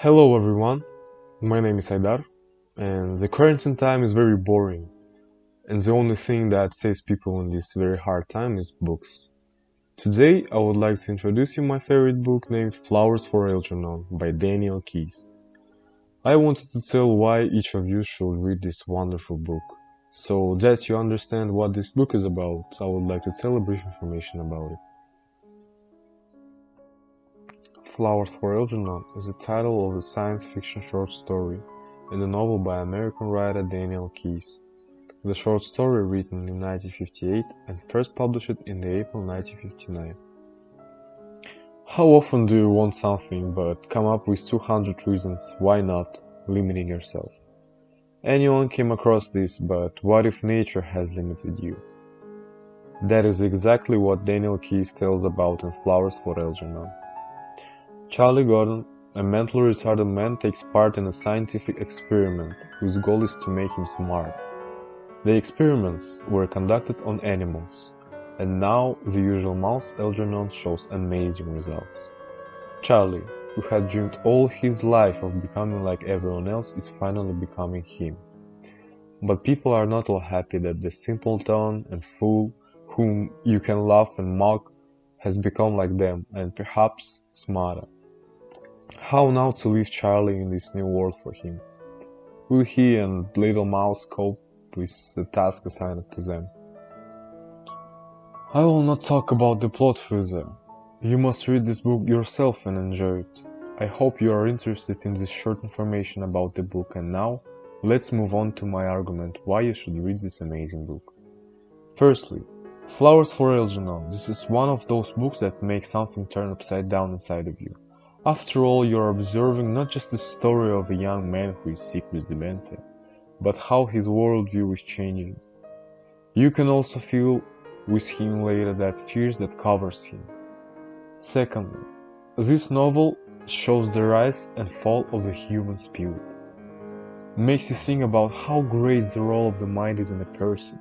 Hello everyone, my name is Aidar, and the quarantine time is very boring, and the only thing that saves people in this very hard time is books. Today I would like to introduce you my favorite book named Flowers for Algernon by Daniel Keyes. I wanted to tell why each of you should read this wonderful book. So that you understand what this book is about, I would like to tell a brief information about it. Flowers for Algernon is the title of a science fiction short story in a novel by American writer Daniel Keyes. The short story written in 1958 and first published in April 1959. How often do you want something but come up with 200 reasons why not, limiting yourself? Anyone came across this, but what if nature has limited you? That is exactly what Daniel Keyes tells about in Flowers for Algernon. Charlie Gordon, a mentally retarded man, takes part in a scientific experiment whose goal is to make him smart. The experiments were conducted on animals, and now the usual mouse Algernon shows amazing results. Charlie, who had dreamed all his life of becoming like everyone else, is finally becoming him. But people are not all happy that the simpleton and fool whom you can laugh and mock has become like them, and perhaps smarter. How now to leave Charlie in this new world for him? Will he and Little Mouse cope with the task assigned to them? I will not talk about the plot further. You must read this book yourself and enjoy it. I hope you are interested in this short information about the book, and now let's move on to my argument why you should read this amazing book. Firstly, Flowers for Algernon. This is one of those books that make something turn upside down inside of you. After all, you are observing not just the story of a young man who is sick with dementia, but how his worldview is changing. You can also feel with him later that fears that covers him. Secondly, this novel shows the rise and fall of the human spirit. Makes you think about how great the role of the mind is in a person,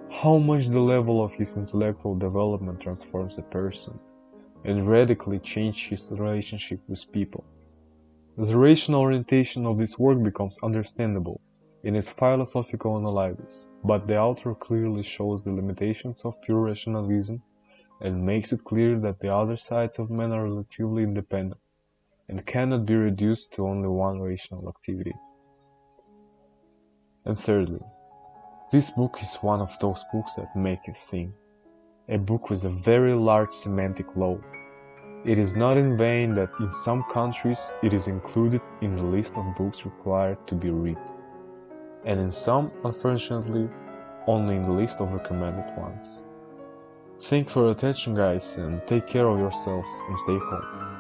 how much the level of his intellectual development transforms a person, and radically change his relationship with people. The rational orientation of this work becomes understandable in its philosophical analysis, but the author clearly shows the limitations of pure rationalism and makes it clear that the other sides of man are relatively independent and cannot be reduced to only one rational activity. And thirdly, this book is one of those books that make you think. A book with a very large semantic load. It is not in vain that in some countries it is included in the list of books required to be read, and in some, unfortunately, only in the list of recommended ones. Thank you for your attention guys, and take care of yourself and stay home.